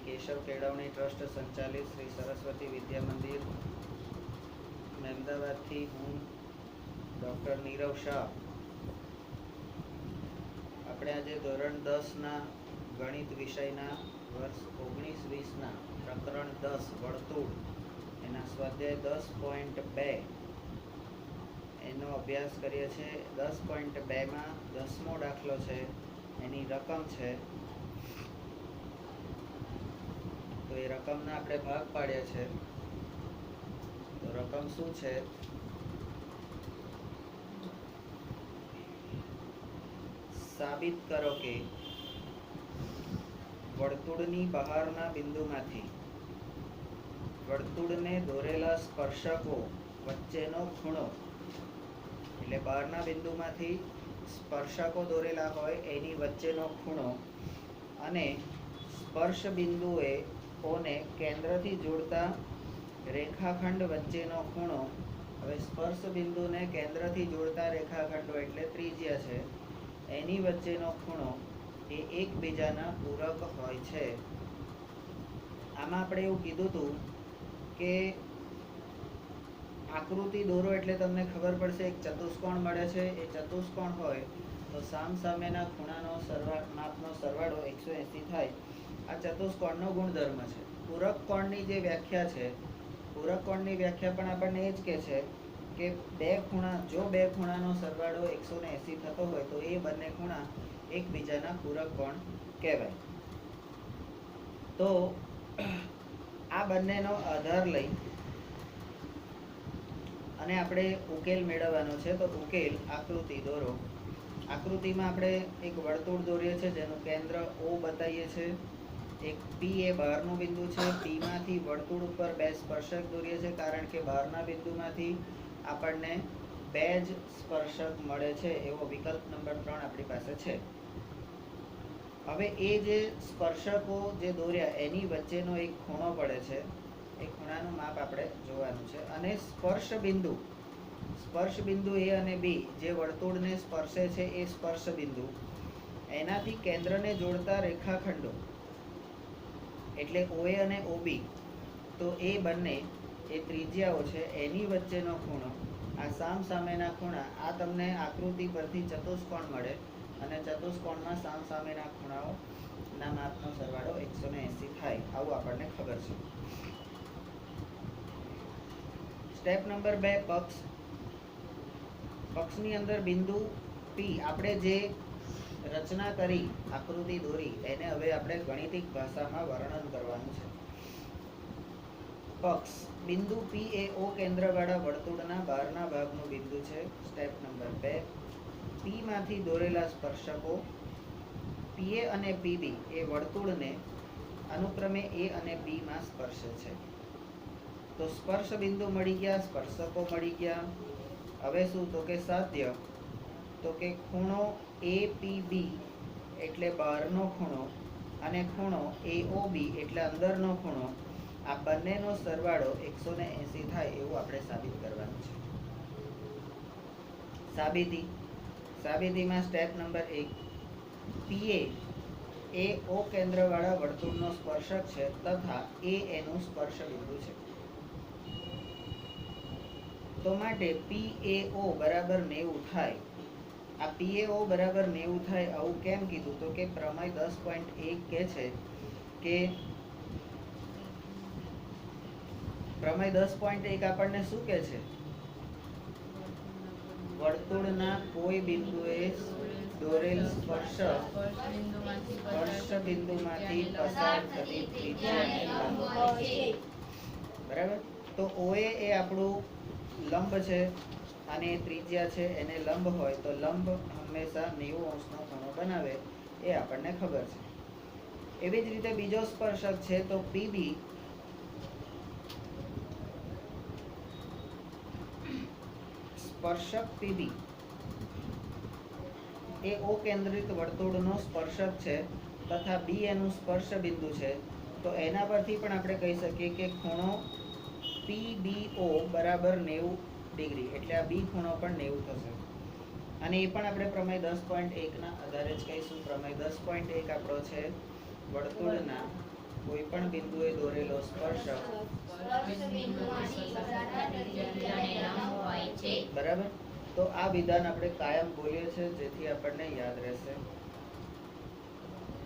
Keshav केळवणी trust संचालित श्री सरस्वती विद्या मंदिर अमदावादથી હું ડૉક્ટર નીરવ શાહ આપણે આજે ધોરણ 10ના ગણિત વિષયના વર્ષ 19-20ના પ્રકરણ 10 વર્તુળ એના સ્વાધ્યાય 10.2 એનો અભ્યાસ કરીએ છીએ. 10.2માં 10મો દાખલો છે, એની રકમ છે. તો એ રકમના આપણે ભાગ પાડ્યા છે. તો રકમ શું છે? સાબિત કરો કે વર્તુળની બહારના બિંદુમાંથી વર્તુળને દોરેલા સ્પર્શકો વચ્ચેનો ખૂણો, એટલે બહારના બિંદુમાંથી સ્પર્શકો દોરેલા હોય એની વચ્ચેનો ખૂણો અને સ્પર્શ બિંદુએ ઓને કેન્દ્રથી જોડતા રેખાખંડ વચ્ચેનો ખૂણો. હવે સ્પર્શ બિંદુને કેન્દ્રથી જોડતા રેખાખંડો એટલે ત્રિજ્યા છે, એની વચ્ચેનો ખૂણો એ એકબીજાના પૂરક હોય છે. આમાં આપણે એવું કીધું હતું કે આકૃતિ દોરો એટલે તમને ખબર પડશે એક ચતુષ્કોણ મળે છે. એ ચતુષ્કોણ હોય તો સામસામેના ખૂણાનો માપનો સરવાળો 180 થાય. આ ચતુષ્કોણનો ગુણધર્મ છે. પૂરક કોણની જે વ્યાખ્યા છે, પૂરક કોણની વ્યાખ્યા પણ આપણને એ જ કહે છે કે જો બે ખૂણાનો સરવાળો 180 થતો હોય તો એ બંને ખૂણા એકબીજાના પૂરક કોણ કહેવાય. તો આ બંનેનો આધાર લઈ અને આપણે ઉકેલ મેળવવાનો છે. તો ઉકેલ આકૃતિ દોરો. આકૃતિમાં આપણે એક વર્તુળ દોરીએ છીએ જેનું કેન્દ્ર O બતાવીએ છીએ. એક P એ બહારનું બિંદુ છે. P માંથી વર્તુળ ઉપર બે સ્પર્શક દોરીએ છીએ કારણ કે બહારના બિંદુમાંથી આપણને બે જ સ્પર્શક મળે છે. એવો વિકલ્પ નંબર 3 આપણી પાસે છે. હવે એ જે સ્પર્શકો જે દોર્યા એની વચ્ચેનો એક ખૂણો પડે છે. એ ખૂણાનું માપ આપણે જોવાનું છે. અને સ્પર્શ બિંદુ A અને B જે વર્તુળને સ્પર્શે છે એ સ્પર્શ બિંદુ એનાથી કેન્દ્રને જોડતા રેખાખંડો એટલે OA અને OB, તો એ બંને એ ત્રિજ્યાઓ છે એની વચ્ચેનો ખૂણો, આ સામસામેના ખૂણા, આ તમને આકૃતિ પરથી ચતુષ્કોણ મળે અને ચતુષ્કોણમાં સામસામેના ખૂણાઓના માપનો સરવાળો 180 થાય. આવું આપણને ખબર છે. સ્ટેપ નંબર 2, પક્ષની અંદર બિંદુ P આપણે જે રચના કરી, આકૃતિ દોરી, એને હવે આપણે ગણિતિક ભાષામાં વર્ણન કરવાનું છે. પક્ષ બિંદુ P એ O કેન્દ્રવાળા વર્તુળના બહારના ભાગનું બિંદુ છે. સ્ટેપ નંબર 2, P માંથી દોરેલા સ્પર્શકો PA અને PB એ વર્તુળને અનુક્રમે A અને B માં સ્પર્શે છે. તો સ્પર્શ બિંદુ મળી ગયા, સ્પર્શકો મળી ગયા. હવે શું? તો કે સાધ્ય, તો કે ખૂણો APB એટલે બહારનો ખૂણો અને ખૂણો AOB એટલે અંદરનો ખૂણો, આ બંનેનો સરવાળો 180 થાય એવું આપણે સાબિત કરવાનું છે. સાબિતીમાં સ્ટેપ નંબર 1, PA એ O કેન્દ્રવાળા વર્તુળનો સ્પર્શક છે તથા A એનું સ્પર્શ બિંદુ છે. તો માટે PAO બરાબર 90 થાય. આ PAO બરાબર 90 થાય આવું કેમ કીધું? તો કે પ્રમેય 10.1 કહે છે કે પ્રમેય 10.1 આપણને શું કહે છે? વર્તુળના કોઈ બિંદુએ દોરેલ સ્પર્શ બિંદુમાંથી પસાર થતી ત્રિજ્યાને લંબ હોય. બરાબર? તો OA એ આપણું લંબ છે અને ત્રિજ્યા છે એને લંબ હોય તો લંબ હંમેશા 90 અંશનો ખૂણો બનાવે, એ આપણને ખબર છે. એવી જ રીતે બીજો સ્પર્શક છે તો PB સ્પર્શક PB એ O કેન્દ્રિત વર્તુળનો સ્પર્શક છે તથા B એનું સ્પર્શ બિંદુ છે. તો એના પરથી પણ આપણે કહી શકીએ કે ખૂણો PBO બરાબર 90 ડિગ્રી, એટલે આ B ખૂણો પણ 90 થશે. અને એ પણ આપણે પ્રમેય 10.1 ના આધારે જ કહીશું. પ્રમેય 10.1 આપણો છે વર્તુળના કોઈ પણ બિંદુએ દોરેલો સ્પર્શક બરાબર. તો આ વિધાન આપણે કાયમ બોલીએ છીએ, જેથી આપણને યાદ રહેશે.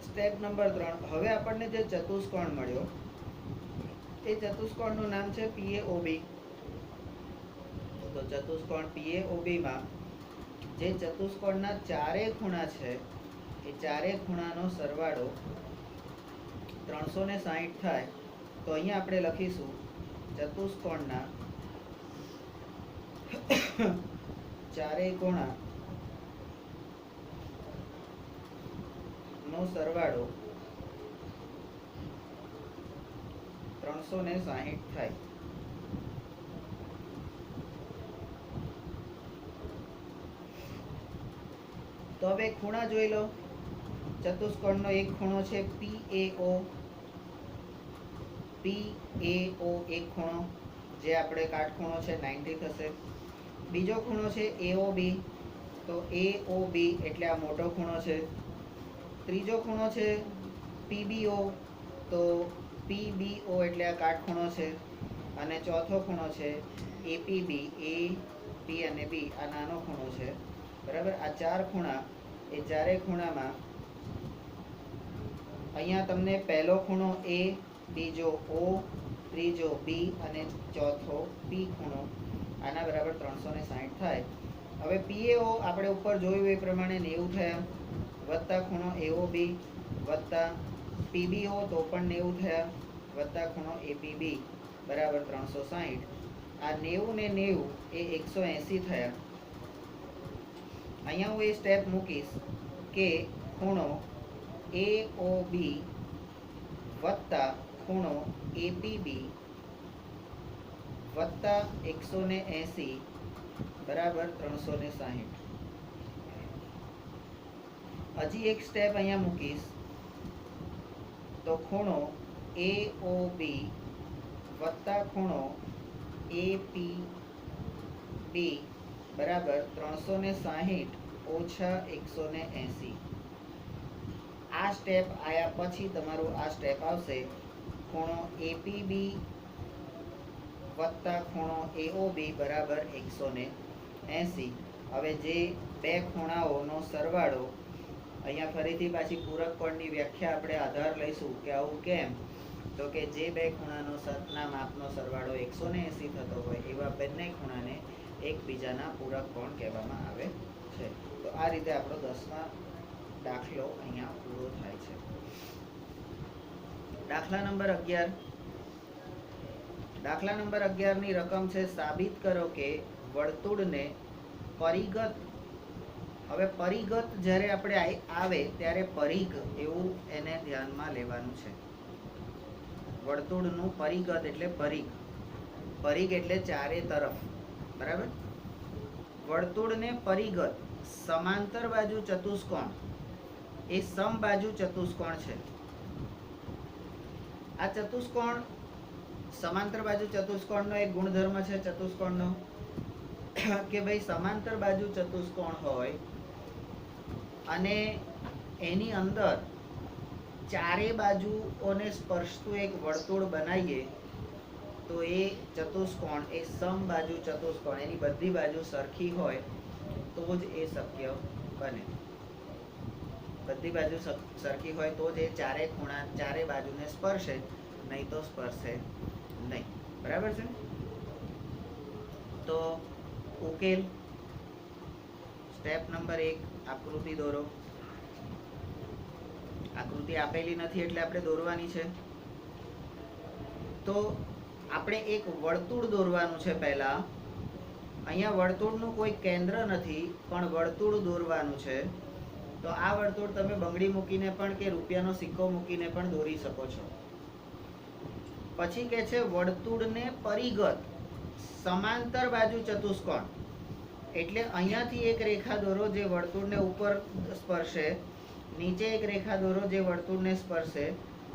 Step number 3. હવે આપણને જે ચતુષ્કોણ મળ્યો એ ચતુષ્કોણનું નામ છે PAOB. તો ચતુષ્કોણ PAOB માં જે ચતુષ્કોણના ચારે ખૂણા છે એ ચારે ખૂણાનો સરવાળો 360 થાય. તો અહીંયા આપણે લખીશું ચતુષ્કોણના ચારેય ખૂણા નો સરવાળો 360 થાય. તો હવે ખૂણા જોઈ લો. ચતુષ્કોણનો એક ખૂણો છે PAO. એક ખૂણો જે આપણે કાટખૂણો છે 90 થશે. બીજો ખૂણો છે AOB. તો AOB એટલે આ મોટો ખૂણો છે. ત્રીજો ખૂણો છે PBO. તો PBO એટલે આ કાટખૂણો છે. અને ચોથો ખૂણો છે APB. A, B અને B આ નાનો ખૂણો છે. બરાબર. આ ચાર ખૂણા, એ ચારે ખૂણામાં અહીંયા તમને પહેલો ખૂણો A, બીજો O, ત્રીજો B અને ચોથો P ખૂણો, આના બરાબર 360 થાય. હવે PAO આપણે ઉપર જોયું એ પ્રમાણે 90 થયા, વત્તા ખૂણો AOB વત્તા PBO તો પણ 90 થયા, વત્તા ખૂણો APB બરાબર 360. આ 90 ને 90 એ 180 થયા. અહીંયા હું એ સ્ટેપ મૂકીશ કે ખૂણો AOB વત્તા ખૂણો APB વત્તા 180 બરાબર 360. હજી એક સ્ટેપ અહીંયા મૂકીશ તો ખૂણો AOB વત્તા ખૂણો APB બરાબર 360 ઓછા 180. આ સ્ટેપ આયા પછી તમારું આ સ્ટેપ આવશે ખૂણો APB વત્તા ખૂણો AOB બરાબર 180. હવે જે બે ખૂણાઓનો સરવાળો, અહીંયા ફરીથી પાછી પૂરક કોણની વ્યાખ્યા આપણે આધાર લઈશું કે આવું કેમ. તો કે જે બે ખૂણાનો ના માપનો સરવાળો 180 થતો હોય એવા બંને ખૂણાને એકબીજાના પૂરક કોણ કહેવામાં આવે છે. તો આ રીતે આપણો 10મા દાખલો અહીંયા પૂરો થાય છે. દાખલા નંબર 11. દાખલા નંબર 11 ની રકમ છે સાબિત કરો કે વર્તુળને પરિઘત. હવે પરિઘત જ્યારે આપણે આવે ત્યારે પરિઘ એવું એને ધ્યાનમાં લેવાનું છે. વર્તુળનું પરિઘત એટલે પરિઘ. પરિઘ એટલે ચારે તરફ. બરાબર. વર્તુળને પરિઘત સમાંતર બાજુ ચતુષ્કોણ એ સમબાજુ ચતુષ્કોણ છે. આ ચતુષ્કોણ સમાંતર બાજુ ચતુષ્કોણનો એક ગુણધર્મ છે ચતુષ્કોણનો કે ભાઈ સમાંતર બાજુ ચતુષ્કોણ હોય અને એની અંદર ચારે બાજુઓને સ્પર્શતું એક વર્તુળ બનાવીએ તો એ ચતુષ્કોણ એ સમબાજુ ચતુષ્કોણ, એની બધી બાજુ સરખી હોય તો જ એ શક્ય બને. બધી બાજુ સરખી હોય તો જ એ ચારે ખૂણા ચારે બાજુને સ્પર્શે, નહીં તો સ્પર્શે નહીં. બરાબર છે. તો ઉકેલ સ્ટેપ નંબર 1 આકૃતિ દોરો. આકૃતિ આપેલી નથી એટલે આપણે દોરવાની છે. તો આપણે એક વર્તુળ દોરવાનું છે. પહેલા અહીંયા વર્તુળનું કોઈ કેન્દ્ર નથી પણ વર્તુળ દોરવાનું છે. તો આ વર્તુળ તમે બંગડી મૂકીને પણ કે રૂપિયાનો સિક્કો મૂકીને પણ દોરી શકો છો. પછી કે છે વર્તુળને પરિઘત સમાંતર બાજુ ચતુષ્કોણ, એટલે અહીંયાથી એક રેખા દોરો જે વર્તુળને ઉપર સ્પર્શે, નીચે એક રેખા દોરો જે વર્તુળને સ્પર્શે,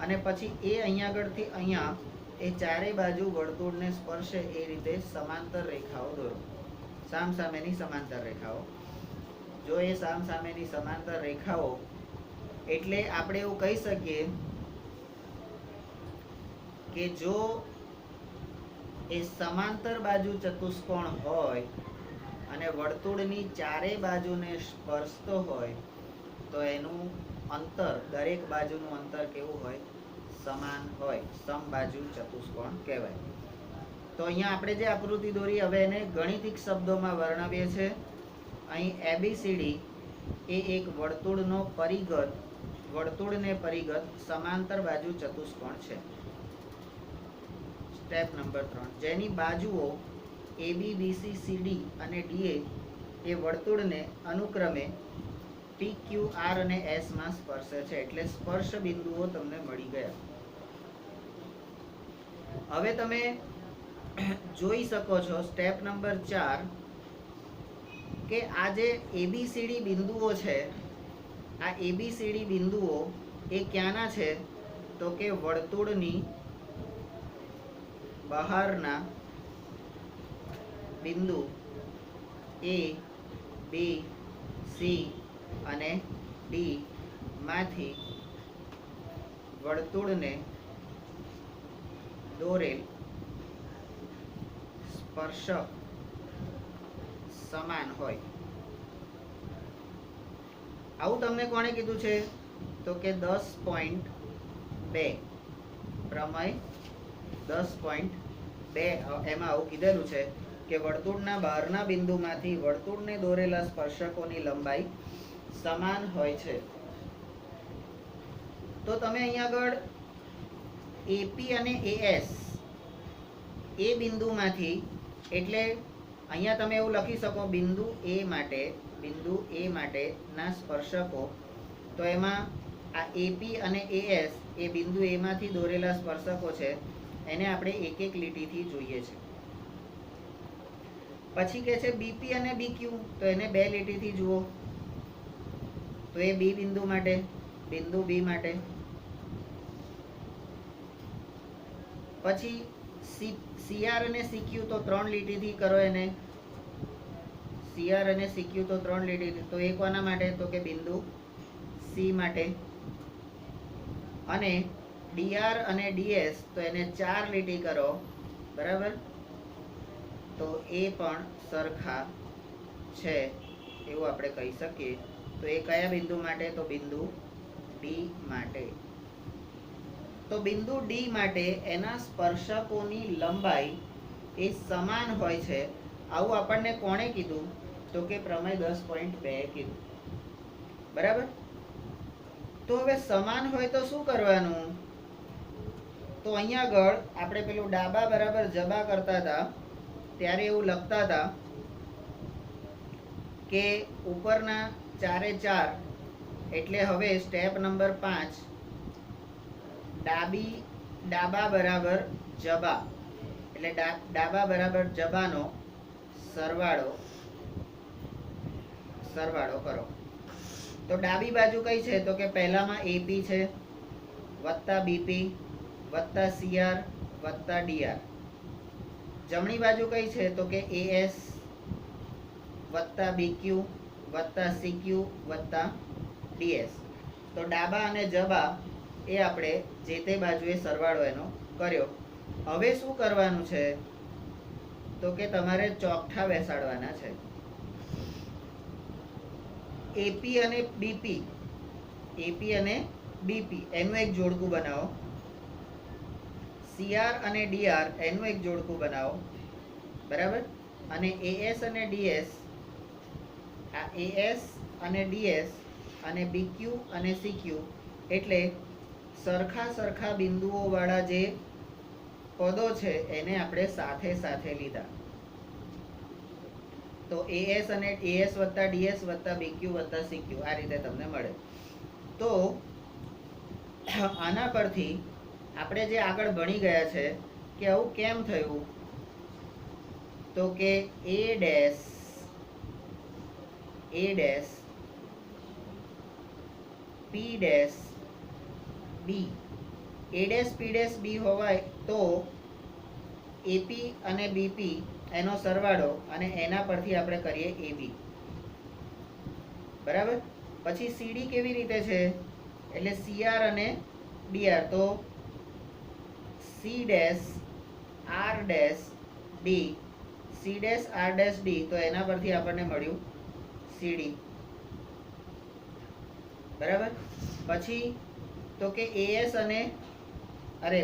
અને પછી એ અહીંયા આગળથી અહીંયા એ ચારે બાજુ વર્તુળને સ્પર્શે એ રીતે સમાંતર રેખાઓ દોરો. સામસામેની સમાંતર રેખાઓ. જો એ સામસામેની સમાંતર રેખાઓ એટલે આપણે એવું કહી શકીએ કે જો એ સમાંતર બાજુ ચતુષ્કોણ હોય અને વર્તુળની ચારેય બાજુને સ્પર્શતો હોય તો એનું અંતર, દરેક બાજુનું અંતર કેવું હોય? સમાન હોય, સમબાજુ ચતુષ્કોણ કહેવાય. તો અહીંયા આપણે જે આકૃતિ દોરી, હવે એને ગણિતિક શબ્દોમાં વર્ણવીએ છીએ. અહીં એબીસીડી એ એક વર્તુળનો પરિઘ, વર્તુળને પરિગત સમાંતર બાજુ ચતુષ્કોણ છે. સ્ટેપ નંબર 3, જેની બાજુઓ AB, BC, CD અને DA એ વર્તુળને અનુક્રમે PQ, R અને S માં સ્પર્શે છે. એટલે સ્પર્શ બિંદુઓ તમને મળી ગયા. હવે તમે જોઈ શકો છો સ્ટેપ નંબર 4 કે આ જે ABCD બિંદુઓ છે, આ ABCD બિંદુઓ એ ક્યાંના છે? તો કે વર્તુળની બહારના બિંદુ A, B, C અને D માંથી વર્તુળને દોરેલ સ્પર્શક સમાન હોય. આવું તમને કોણે કીધું છે? તો કે 10.2 પ્રમેય 10.2 એમાં આવું કીધેલું છે કે વર્તુળના બહારના બિંદુમાંથી વર્તુળને દોરેલા સ્પર્શકોની લંબાઈ સમાન હોય છે. તો તમે અહીંયા આગળ AP અને AS એ બિંદુમાંથી, એટલે અહીંયા તમે એવું લખી શકો બિંદુ A માટેના સ્પર્શકો. તો એમાં આ AP અને AS એ બિંદુ A માંથી દોરેલા સ્પર્શકો છે, એને આપણે એક એક લીટીથી જોઈએ છે. પછી કે છે BP અને BQ, તો એને બે લીટીથી જુઓ. તો એ B બિંદુ માટે, બિંદુ B માટે. પછી CR અને CQ તો 3 લીટીથી કરો એને. CR અને CQ તો 3 લીટીથી. તો એ કોના માટે? તો કે બિંદુ C માટે. અને DR અને DS તો એને 4 લીટી કરો, બરાબર? તો એ પણ સરખા છે એવું આપણે કહી શકીએ. તો એ કયા બિંદુ માટે? તો બિંદુ D માટે. તો બિંદુ D માટે એના સ્પર્શકોની લંબાઈ એ સમાન હોય છે. આવું આપણને કોણે કીધું? તો કે પ્રમેય 10.2 કીધું, બરાબર? તો હવે સમાન હોય તો શું કરવાનું? તો અહીંયા આગળ આપણે પેલું ડાબા બરાબર જબા કરતા હતા ત્યારે એવું લખતા હતા કે ઉપરના 4 એ 4, એટલે હવે સ્ટેપ નંબર 5 ડાબા બરાબર જબા, એટલે ડાબા બરાબર જબાનો સરવાળો કરો. તો ડાબી બાજુ કઈ છે? તો કે પહેલામાં AP છે વત્તા BP વત્તા CR વત્તા DR. જમણી બાજુ કઈ છે? તો કે AS વત્તા BQ વત્તા CQ વત્તા DS. તો ડાબા અને જબા એ આપણે જે તે બાજુએ સરવાળો એનો કર્યો. હવે શું કરવાનું છે? તો કે તમારે ચોકઠા બેસાડવાના છે. AP અને BP એનું એક જોડકું બનાવો. CR અને DR એનું એક જોડકું બનાવો, બરાબર? અને AS અને DS, આ AS અને DS અને BQ અને CQ એટલે સરખા બિંદુઓ વાળા જે પદો છે એને આપણે સાથે સાથે લીધા. તો AS અને AS વત્તા DS વત્તા BQ વત્તા CQ આ રીતે તમને મળે. તો આના પરથી આપણે જે આગળ ભણી ગયા છે કે આવું કેમ થયું? તો કે A dash P dash B, A dash P dash B હોવાય તો AP અને BP એનો સરવાળો અને એના પરથી આપણે કરીએ AB, બરાબર? પછી CD કેવી રીતે છે? એટલે CR અને DR, તો C dash R dash D, C dash R dash D, તો એના પરથી આપણને મળ્યું સીડી. બરાબર. પછી તો કે એએસ અને અરે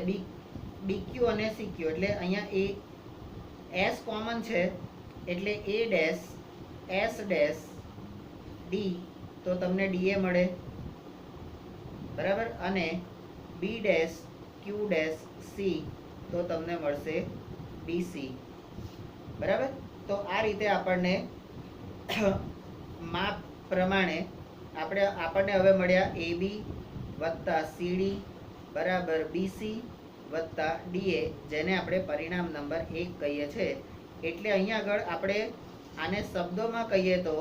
બીક્યુ અને સીક્યુ, એટલે અહીંયા એ એસ કોમન છે એટલે A dash S dash D, તો તમને ડીએ મળે. બરાબર. અને B dash Q dash C, તો તમને મળશે બીસી. બરાબર. તો આ રીતે આપણને માપ પ્રમાણે આપણને હવે મળ્યા એ બી વત્તા સીડી બરાબર બીસી વત્તા ડીએ, જેને આપણે પરિણામ નંબર 1 કહીએ છીએ. એટલે અહીંયા આગળ આપણે આને શબ્દોમાં કહીએ તો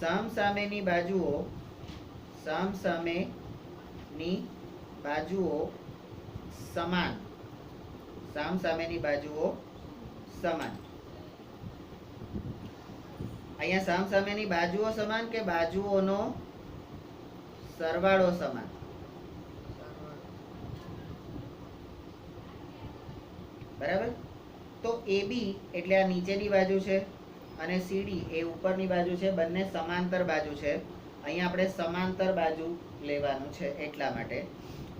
સામસામેની બાજુઓ સમાન. સામસામેની બાજુઓ સમાન. અહીંયા સામસામેની બાજુઓ સમાન કે બાજુઓનો સરવાળો સમાન? બરાબર. તો AB એટલે આ નીચેની બાજુ છે અને CD એ ઉપરની બાજુ છે, બંને સમાંતર બાજુ છે. અહીંયા આપણે સમાંતર બાજુ લેવાનું છે એટલા માટે.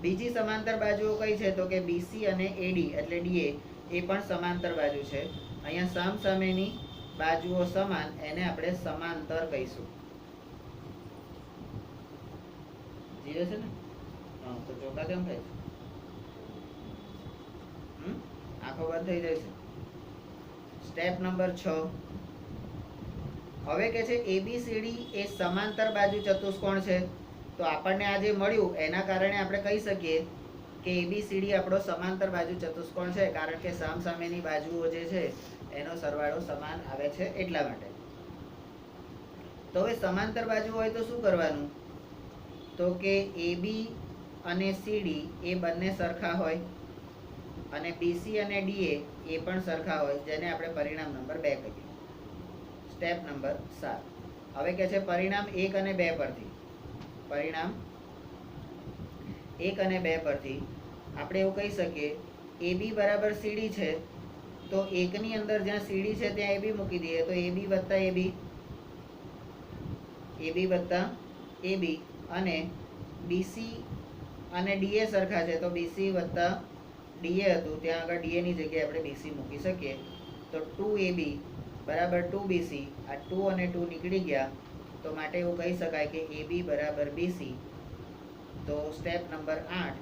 બીજી સમાંતર બાજુઓ કઈ છે તો કે BC અને AD એટલે DA એ પણ સમાંતર બાજુ છે. અહીંયા સામસામેની બાજુઓ સમાન, એને આપણે સમાંતર કહીશું. જીવે છે ને? હા, તો ચોકા કેમ થાય છે? આંખો બંધ થઈ જાય છે. Step number 6. હવે કે છે ABCD એ સમાંતર બાજુ ચતુષ્કોણ છે. તો આપણને આ જે મળ્યું એના કારણે આપણે કહી શકીએ કે ABCD આપણો સમાંતર બાજુ ચતુષ્કોણ છે, કારણ કે સામસામેની બાજુઓ જે છે એનો સરવાળો સમાન આવે છે એટલા માટે. તો હવે સમાંતર બાજુ હોય તો શું કરવાનું? તો કે AB અને CD એ બંને સરખા હોય અને BC અને DA એ પણ સરખા હોય, જેને આપણે પરિણામ નંબર 2 કહીએ. Step number 7. હવે કે છે પરિણામ 1 અને 2 પરથી આપણે એવું કહી શકીએ AB બરાબર CD છે, તો 1 ની અંદર જ્યાં CD છે ત્યાં AB મૂકી દઈએ, તો AB વત્તા AB અને BC અને DA સરખા છે, તો BC વત્તા DA હતું ત્યાં આગળ DA ની જગ્યાએ આપણે BC મૂકી શકીએ. તો 2AB બરાબર 2BC, આ 2 અને 2 નીકળી ગયા, તો માટે એવું કહી શકાય કે AB બરાબર BC. તો સ્ટેપ નંબર 8.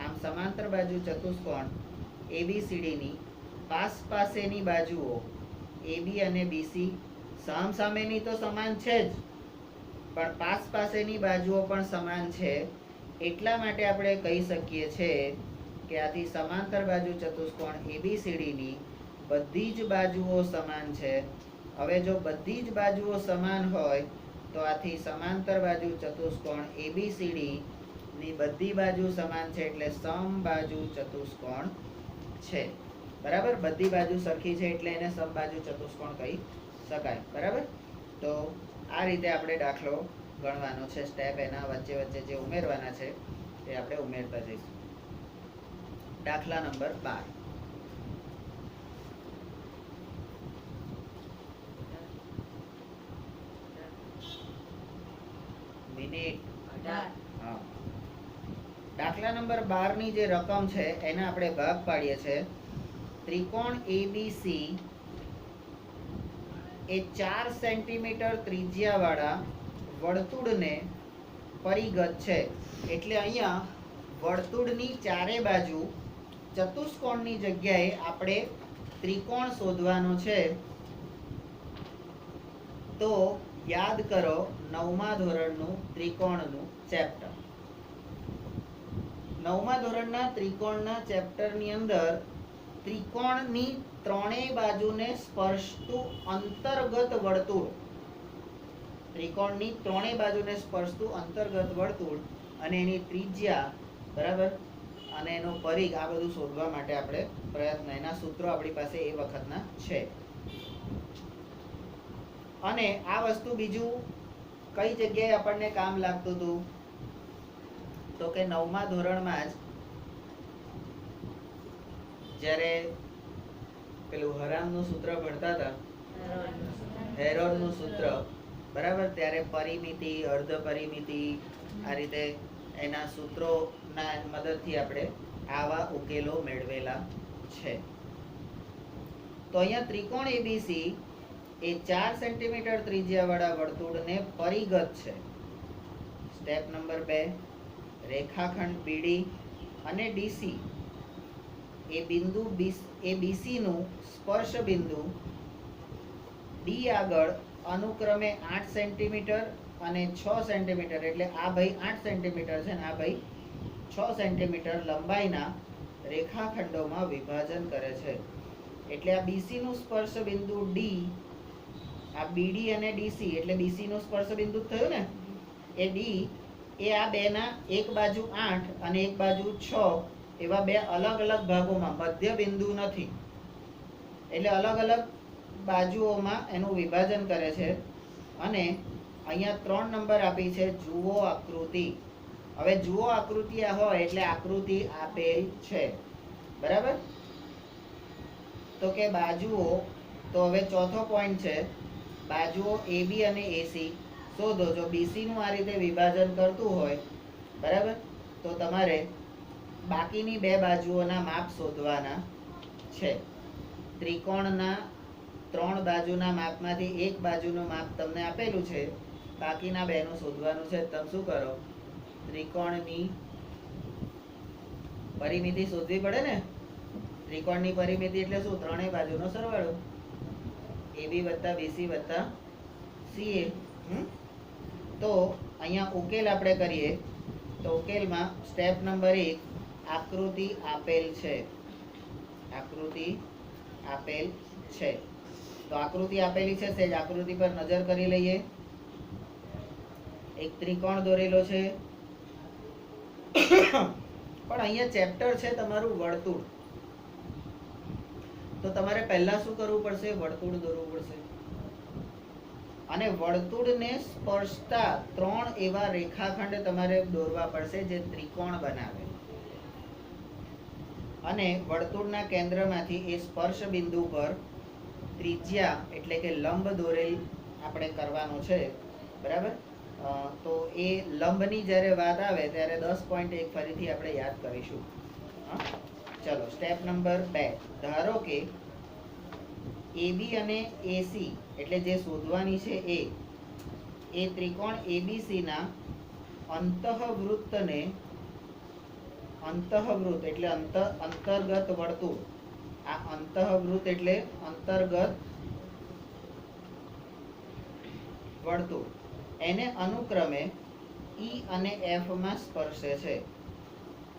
આમ સમાંતર બાજુ ચતુષ્કોણ ABCD ની પાસેની બાજુઓ AB અને BC સામસામેની તો સમાન છે જ, પણ પાસેની બાજુઓ પણ સમાન છે. એટલા માટે આપણે કહી શકીએ છીએ કે આથી સમાંતર બાજુ ચતુષ્કોણ ABCD ની બધી જ બાજુઓ સમાન છે. હવે જો બધી જ બાજુઓ સમાન હોય તો આથી સમાંતર બાજુ ચતુષ્કોણ ABCD ની બધી બાજુ સમાન છે, એટલે સમબાજુ ચતુષ્કોણ છે. બરાબર. બધી બાજુ સરખી છે એટલે એને સમબાજુ ચતુષ્કોણ કહી શકાય. બરાબર. તો આ રીતે આપણે દાખલો ગણવાનો છે. સ્ટેપ એના વચ્ચે જે ઉમેરવાના છે એ આપણે ઉમેરતા જઈશું. દાખલા નંબર 12. દાખલા નંબર 12 ની જે રકમ છે એને આપણે ભાગ પાડીએ છીએ. ત્રિકોણ ABC એ 4 સેન્ટીમીટર ત્રિજ્યાવાળા વર્તુળને પરિગત છે. એટલે અહીંયા વર્તુળની ચારે બાજુ ચતુષ્કોણની જગ્યાએ આપણે ત્રિકોણ શોધવાનો છે. તો યાદ કરો 9મા ધોરણનું ત્રિકોણનું ચેપ્ટર. 9મા ધોરણના ત્રિકોણના ચેપ્ટરની અંદર ત્રિકોણની ત્રણેય બાજુને સ્પર્શતું અંતર્ગત વર્તુળ, ત્રિકોણની ત્રણેય બાજુને સ્પર્શતું અંતર્ગત વર્તુળ અને એની ત્રિજ્યા બરાબર અને એનો પરિઘ, આ બધું શોધવા માટે આપણે પ્રયત્ન, એના સૂત્રો આપણી પાસે એ વખતના છે. અને આ વસ્તુ બીજું કઈ જગ્યાએ આપણને કામ લાગતું હતું તો કે 9મા ધોરણમાં જ જ્યારે પેલું હરામનું સૂત્ર ભણતા હતા, હેરોનનું સૂત્ર, બરાબર, ત્યારે પરિમિતિ, અર્ધ પરિમિતિ, આ રીતે એના સૂત્રોના મદદથી આપણે આવા ઉકેલો મેળવેલા છે. તો અહીંયા ત્રિકોણ એબીસી એ 4 સેન્ટીમીટર ત્રિજ્યાવાળા વર્તુળને પરિગત છે. સ્ટેપ નંબર 2, રેખાખંડ બીડી અને ડીસી એ બિંદુ બીસી નું સ્પર્શ બિંદુ ડી આગળ અનુક્રમે 8 સેન્ટીમીટર અને 6 સેન્ટીમીટર, એટલે આ ભાઈ 8 સેન્ટીમીટર છે ને આ ભાઈ 6 સેન્ટીમીટર લંબાઈના રેખાખંડોમાં વિભાજન કરે છે. એટલે આ બીસી નું સ્પર્શ બિંદુ ડી, આ બીડી અને ડીસી એટલે બીસી નું સ્પર્શ બિંદુ થયું ને, એ ડી એ આ બેના એક બાજુ 8 અને એક બાજુ 6 એવા બે અલગ અલગ ભાગોમાં, મધ્ય બિંદુ નથી, એટલે અલગ અલગ બાજુઓમાં એનું વિભાજન કરે છે. અને અહીંયા 3 નંબર આપી છે, જુઓ આકૃતિ. હવે જુઓ આકૃતિ આ હોય એટલે આકૃતિ આપેલ છે, બરાબર. તો કે બાજુઓ, તો હવે ચોથો પોઈન્ટ છે, બાજુઓ AB અને AC શોધો. જો BC નું આ રીતે વિભાજન કરતું હોય, બરાબર, તો તમારે બાકીની બે બાજુઓના માપ શોધવાના છે. ત્રિકોણના 3 બાજુના માપમાંથી એક બાજુનું માપ તમને આપેલું છે, બાકીના બેનું શોધવાનું છે. તમે શું કરો, ત્રિકોણની પરિમિતિ શોધવી પડે ને. ત્રિકોણની પરિમિતિ એટલે શું, ત્રણેય બાજુનો સરવાળો, AB વત્તા BC વત્તા CA. તો અહીંયા ઉકેલ આપણે કરીએ તો ઉકેલમાં સ્ટેપ નંબર 1, આકૃતિ આપેલ છે. આકૃતિ આપેલ છે, તો આકૃતિ આપેલી છે, સેજ આકૃતિ પર નજર કરી લઈએ. એક ત્રિકોણ દોરેલો છે, પણ અહીંયા ચેપ્ટર છે તમારું વર્તુળ. તો તમારે પહેલા શું કરવું પડશે, વર્તુળ દોરવું પડશે. અને વર્તુળને સ્પર્શતા 3 એવા રેખાખંડ તમારે દોરવા પડશે જે ત્રિકોણ બનાવે. અને વર્તુળના કેન્દ્રમાંથી એ સ્પર્શ બિંદુ પર ત્રિજ્યા એટલે કે લંબ દોરેલ આપણે કરવાનો છે, બરાબર. તો એ લંબની જ્યારે વાત આવે ત્યારે 10.1 ફરીથી આપણે યાદ કરીશું. ચલો સ્ટેપ નંબર 2, ધારો કે AB અને AC એટલે જે શોધવાની છે એ ત્રિકોણ ABC ના અંતઃવૃત્તને, અંતઃવૃત્ત એટલે અંતર્ગત વર્તુળ, આ અંતઃવૃત્ત એટલે અંતર્ગત વર્તુળ, એને અનુક્રમે E અને F માં સ્પર્શે છે.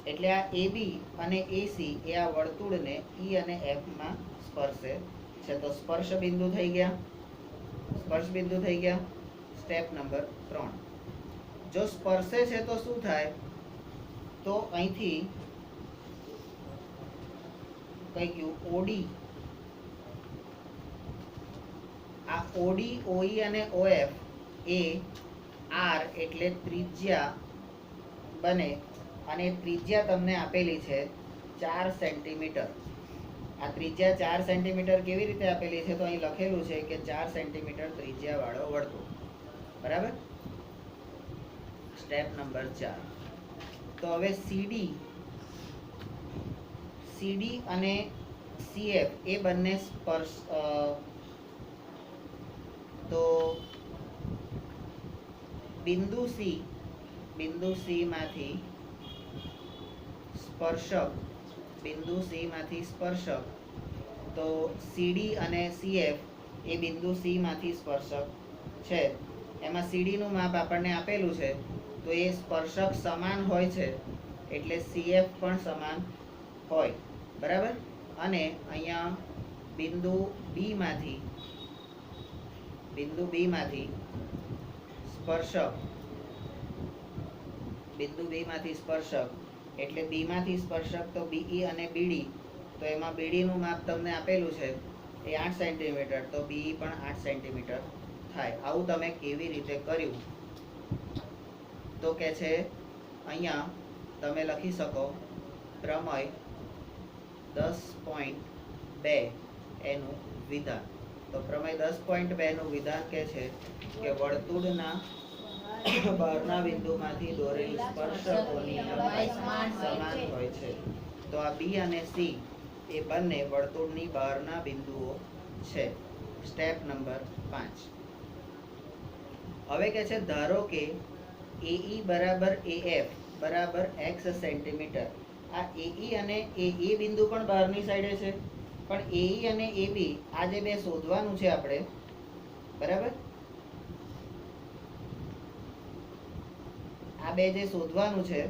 એટલે આ AB અને AC એ આ વર્તુળને E અને F માં સ્પર્શે છે. તો સ્પર્શ બિંદુ થઈ ગયા, સ્પર્શ બિંદુ થઈ ગયા. સ્ટેપ નંબર 3, જો સ્પર્શે છે તો શું થાય, તો અહીંથી કઈ ગયું, OD, આ OD, OE અને OF એ R એટલે ત્રિજ્યા બને. અને ત્રિજ્યા તમને આપેલી છે 4 સેન્ટીમીટર. આ ત્રિજ્યા 4 સેન્ટીમીટર કેવી રીતે આપેલી છે, તો અહીં લખેલું છે કે 4 સેન્ટીમીટર ત્રિજ્યા વાળો વર્તુળ, બરાબર. સ્ટેપ નંબર 4, તો હવે CD અને CF એ બંને સ્પર્શ, તો બિંદુ C માંથી સ્પર્શક, બિંદુ C માંથી સ્પર્શક, તો CD અને CF એ બિંદુ C માંથી સ્પર્શક છે. એમાં CD નું માપ આપણને આપેલું છે, તો એ સ્પર્શક સમાન હોય છે એટલે CF પણ સમાન હોય, બરાબર. અને અહીંયા બિંદુ B માંથી સ્પર્શક, બિંદુ B માંથી સ્પર્શક એટલે B માંથી સ્પર્શક તો BE અને BD, તો એમાં BD નું માપ તમને આપેલું છે એ 8 સેન્ટીમીટર, તો BE પણ 8 સેન્ટીમીટર થાય. આવું તમે કેવી રીતે કર્યું, તો કે છે અહીંયા તમે લખી શકો પ્રમેય 10.2 એનું વિધાન. તો પ્રમેય 10.2 નું વિધાન કે છે કે વર્તુળના બહારના બિંદુમાંથી દોરેલ સ્પર્શકોની લંબાઈ સમાન હોય છે. તો આ બી અને સી એ બંને વર્તુળની બહારના બિંદુઓ છે. Step number 5. હવે કે છે ધારો કે AE બરાબર AF બરાબર x સેન્ટીમીટર. આ AE અને AE બિંદુ પણ બહારની સાઈડે છે, પણ AE અને AB આ જે બે શોધવાનું છે આપણે, બરાબર, આ બે જે શોધવાનું છે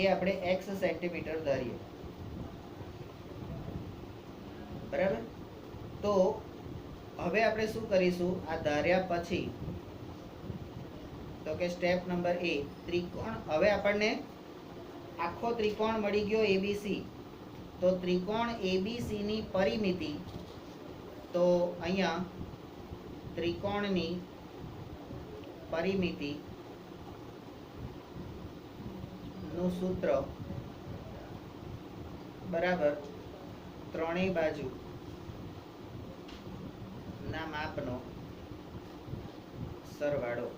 એ આપણે x સેન્ટીમીટર ધારીએ, બરાબર. તો હવે આપણે શું કરીશું આ ધાર્યા પછી? તો કે સ્ટેપ નંબર એ, ત્રિકોણ. હવે આપણને આખો ત્રિકોણ મળી ગયો ABC. તો ત્રિકોણ ABC ની પરિમિતિ, તો અહીંયા ત્રિકોણની પરિમિતિ નું સૂત્ર બરાબર ત્રણેય બાજુ ના માપનો સરવાળો,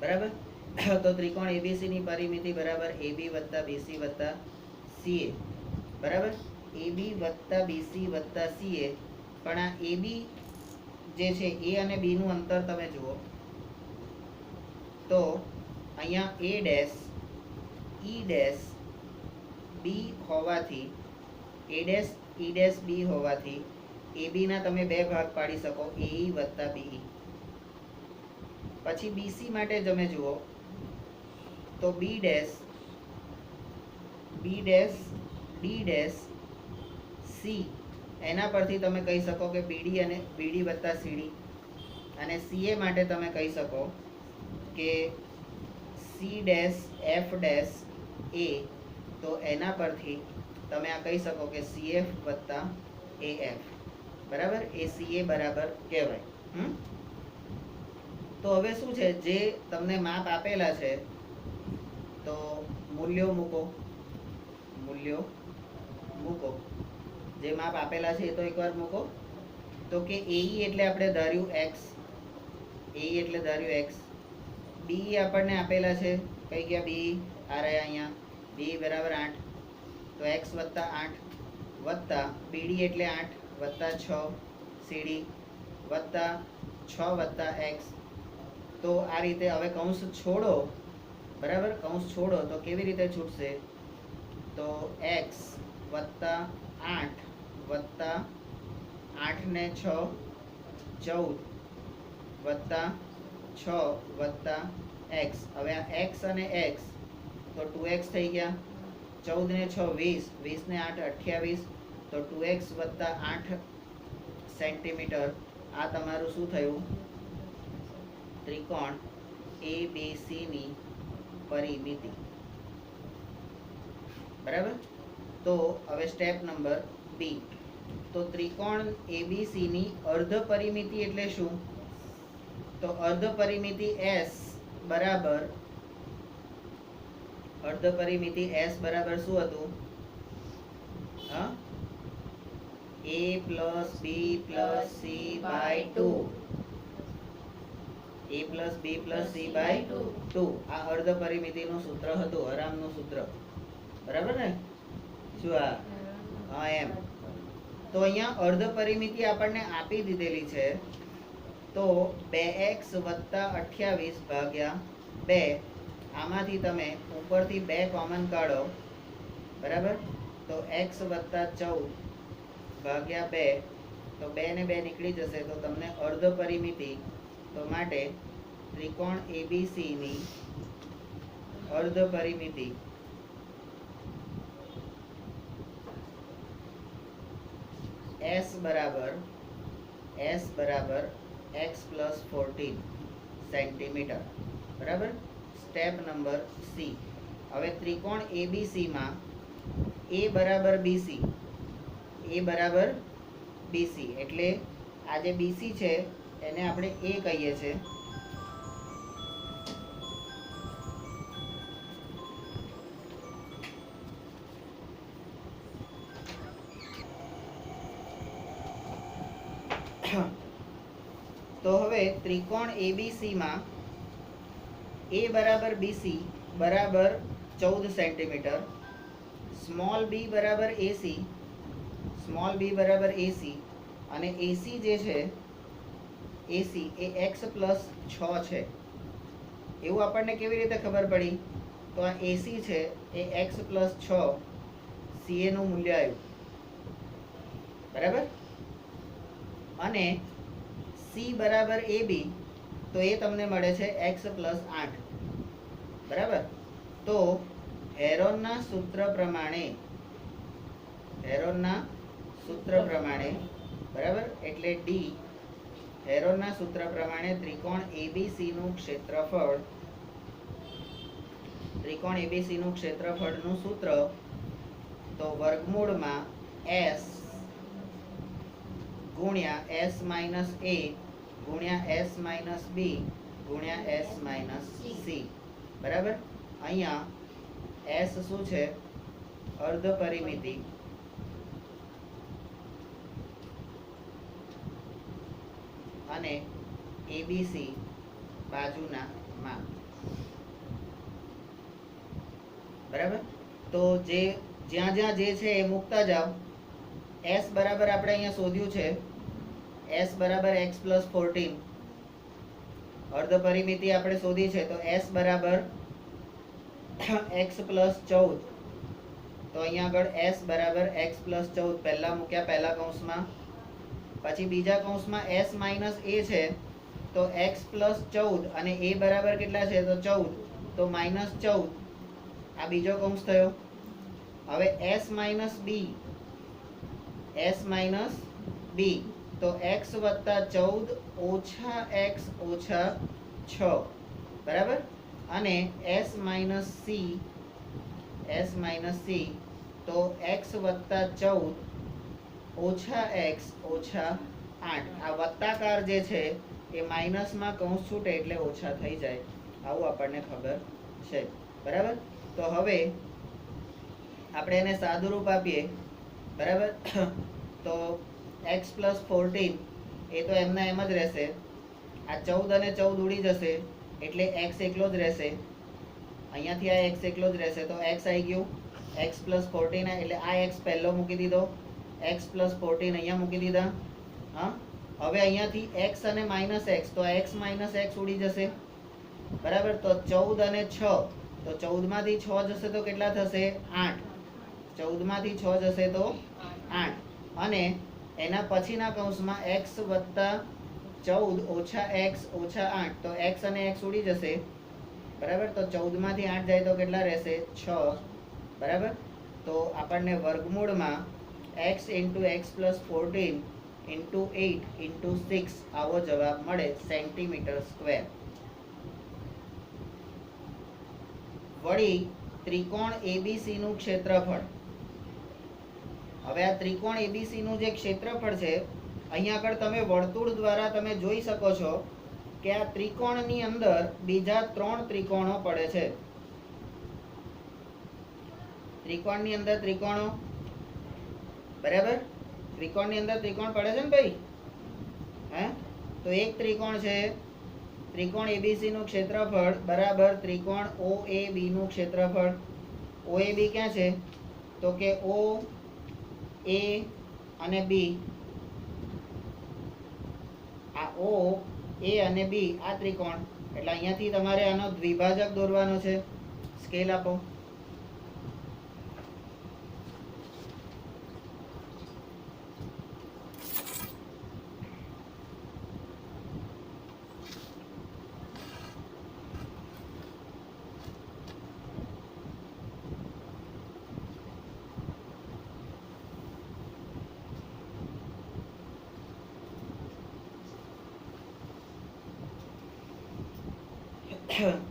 બરાબર. તો ત્રિકોણ ABC ની પરિમિતિ બરાબર AB વત્તા BC વત્તા CA, બરાબર. AB વત્તા BC વત્તા CA. પણ આ AB જે છે A અને B નું અંતર તમે જુઓ તો અહીંયા A dash E dash B હોવાથી, A dash E dash B હોવાથી AB ના તમે બે ભાગ પાડી શકો, AE વત્તા BE. પછી BC માટે તમે જુઓ તો B dash D dash C, એના પરથી તમે કહી શકો કે BD અને BD વત્તા CD. અને CA માટે તમે કહી શકો કે C dash F dash A. તો એના પરથી તમે આ કહી શકો કે CF વત્તા AF, બરાબર. એ CA બરાબર કહેવાય. તો હવે શું છે, જે તમને માપ આપેલા છે તો મૂલ્યો મૂકો. જે માપ આપેલા છે એ તો એકવાર મૂકો. તો કે AE એટલે આપણે ધાર્યું x, AE એટલે ધાર્યું x. BE આપણને આપેલા છે, કઈ ગયા BE? આ રહ્યા અહીંયા. BE બરાબર 8. તો x વત્તા 8 વત્તા BD એટલે 8 વત્તા 6 CD વત્તા 6 વત્તા x. તો આ રીતે હવે કૌંસ છોડો, બરાબર. કૌંસ છોડો તો કેવી રીતે છૂટશે? તો x વત્તા 8 વત્તા 8 ને 6 14 વત્તા 6 વત્તા x. હવે આ x અને x તો 2x થઈ ગયા. 14 ને 6 20, 20 ને 8 28. તો 2x વત્તા 8 સેન્ટીમીટર. આ તમારું શું થયું? ત્રિકોણ ABC ની પરિમિતિ, બરાબર. તો હવે સ્ટેપ નંબર B. તો ત્રિકોણ ABC ની અર્ધ પરિમિતિ એટલે શું? તો અર્ધ પરિમિતિ S બરાબર શું હતું? હા, A plus B plus C by 2. A plus B plus C by 2. આ અર્ધ પરિમિતિનું સૂત્ર હતું, હરામનું સૂત્ર, બરાબર ને? શું આ? હા, એમ. તો અહીંયા અર્ધ પરિમિતિ આપણને આપી દીધેલી છે. તો 2x વત્તા 28 ભાગ્યા 2. આમાંથી તમે ઉપરથી 2 કોમન કાઢો, બરાબર. તો x વત્તા 14 ભાગ્યા 2. તો 2 ને 2 નીકળી જશે. તો તમને અર્ધ પરિમિતિ, તો માટે ત્રિકોણ ABC ની અર્ધ પરિમિતિ S બરાબર x પ્લસ 14 સેન્ટીમીટર, બરાબર. Step number C. હવે ત્રિકોણ ABC માં A બરાબર BC, એટલે આ જે BC છે એને આપણે A કહીએ છીએ. તો હવે ત્રિકોણ એબીસી માં એ બરાબર બીસી બરાબર 14 સેન્ટીમીટર, સ્મોલ બી બરાબર એસી અને એસી જે છે એસી એ x પ્લસ 6 છે. એવું આપણને કેવી રીતે ખબર પડી? તો આ એસી છે એ x પ્લસ 6 સીએ નું મૂલ્ય આવ્યું, બરાબર. અને સી બરાબર એ બી, તો એ તમને મળે છે x પ્લસ 8, બરાબર. તો હેરોનના સૂત્ર પ્રમાણે બરાબર, એટલે ડી હેરોનના સૂત્ર પ્રમાણે ત્રિકોણ એબીસી નું ક્ષેત્રફળનું સૂત્ર તો વર્ગમૂળમાં s ગુણ્યા s માઇનસ a ગુણ્યા s માઇનસ b ગુણ્યા s માઇનસ c, બરાબર. અહીંયા s શું છે? અર્ધ પરિમિતિ અને એબીસી બાજુના માપ, બરાબર. તો જ્યાં જે છે એ મૂકતા જાઓ. s બરાબર આપણે અહીંયા શોધ્યું છે s બરાબર x પ્લસ 14, અર્ધ પરિમિતિ આપણે શોધી છે. તો s બરાબર x પ્લસ 14, તો અહીંયા આગળ s બરાબર x પ્લસ 14 પહેલા મૂક્યા પહેલા કૌંસમાં, પછી બીજા કૌંસમાં s માઇનસ a છે તો x પ્લસ 14 અને a બરાબર કેટલા છે? તો 14, તો માઇનસ 14, આ બીજો કૌંસ થયો. હવે s માઇનસ b તો x વત્તા 14 ઓછા x ઓછા 6, બરાબર. અને s માઇનસ c તો x વત્તા 14 ઓછા x ઓછા 8. આ વત્તાકાર જે છે એ માઇનસમાં કૌંસ છૂટે એટલે ઓછા થઈ જાય, આવું આપણને ખબર છે, બરાબર. તો હવે આપણે એને સાદુરૂપ આપીએ, બરાબર. તો x પ્લસ 14 એ તો એમના એમ જ રહેશે. આ 14 અને 14 ઉડી જશે એટલે x એકલો જ રહેશે. અહીંયાથી આ x એકલો જ રહેશે, તો x આવી ગયું. x પ્લસ 14 એટલે આ x પહેલો મૂકી દીધો, x પ્લસ 14 અહીંયા મૂકી દીધા. હા, હવે અહીંયાથી x અને માઇનસ x, તો x માઇનસ x ઉડી જશે, બરાબર. તો 14 અને 6, તો 14 માંથી 6 જશે તો કેટલા થશે? 8. 14 માંથી 6 જશે તો 8. અને એના પછીના કૌંસમાં x વત્તા 14 ઓછા x ઓછા 8, તો x અને x ઉડી જશે, બરાબર. તો 14 માંથી 8 જાય તો કેટલા રહેશે? 6, બરાબર. તો આપણને વર્ગમૂળમાં x into x plus 14 into 8 into 6 આવો જવાબ મળે, સેન્ટીમીટર સ્ક્વેર. વળી ત્રિકોણ એબીસી નું ક્ષેત્રફળ. હવે આ ત્રિકોણ એબીસી નું જે ક્ષેત્રફળ છે, અહીંયા આગળ તમે વર્તુળ દ્વારા તમે જોઈ શકો છો કે આ ત્રિકોણની અંદર બીજા 3 ત્રિકોણો પડે છે. ત્રિકોણની અંદર ત્રિકોણો, બરાબર. ત્રિકોણની અંદર ત્રિકોણ પડે છે ને ભાઈ? હે, તો એક ત્રિકોણ છે, ત્રિકોણ એબીસી નું ક્ષેત્રફળ બરાબર ત્રિકોણ OAB નું ક્ષેત્રફળ. OAB ક્યાં છે? તો કે O A અને B, આ O A અને B આ ત્રિકોણ, એટલે અહીંયાથી તમારે આનો દ્વિભાજક દોરવાનો છે. સ્કેલ આપો.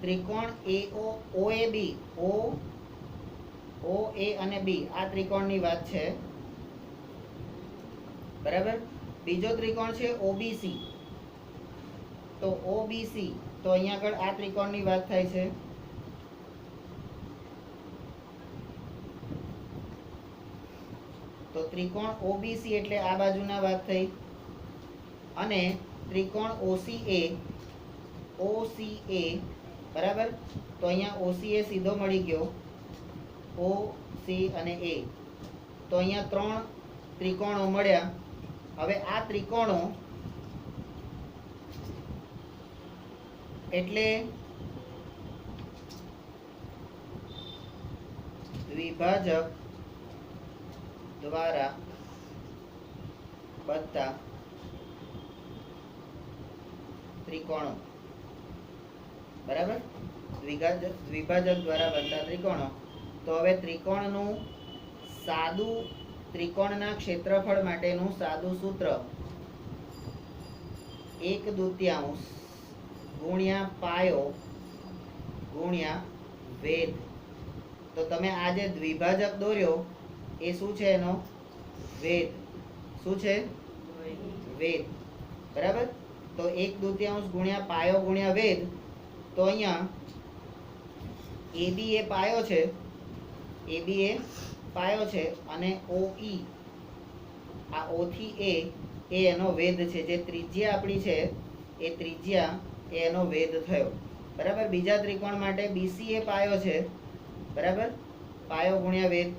ત્રિકોણ OAB, OA અને B આ ત્રિકોણની વાત છે, બરાબર. બીજો ત્રિકોણ છે OBC, તો OBC તો અહીંયા આગળ આ ત્રિકોણની વાત થાય છે. તો ત્રિકોણ OBC એટલે આ બાજુના વાત થઈ. અને ત્રિકોણ OCA બરાબર. તો અહીંયા OCA સીધો મળી ગયો, OC અને A. તો અહીંયા 3 ત્રિકોણો મળ્યા. હવે આ ત્રિકોણો એટલે દ્વિભાજક દ્વારા બનતા ત્રિકોણો બરાબર. દ્વિભાજક દ્વારા બનતા ત્રિકોણો. તો હવે ત્રિકોણનું સાદું, ત્રિકોણના ક્ષેત્રફળ માટેનું સાદું સૂત્ર 1/2 ગુણ્યા પાયો ગુણ્યા વેધ. તો તમે આ જે દ્વિભાજક દોર્યો એ શું છે? એનો વેધ. શું છે? વેધ. બરાબર. તો 1/2 ગુણ્યા પાયો ગુણ્યા વેધ. તો અહીંયા AB એ પાયો છે, AB એ પાયો છે અને OE આ O થી A એ એનો વેધ છે. જે ત્રિજ્યા આપણી છે એ ત્રિજ્યા એ એનો વેધ થયો. બરાબર. બીજા ત્રિકોણ માટે BC એ પાયો છે, બરાબર. પાયો ગુણ્યા વેધ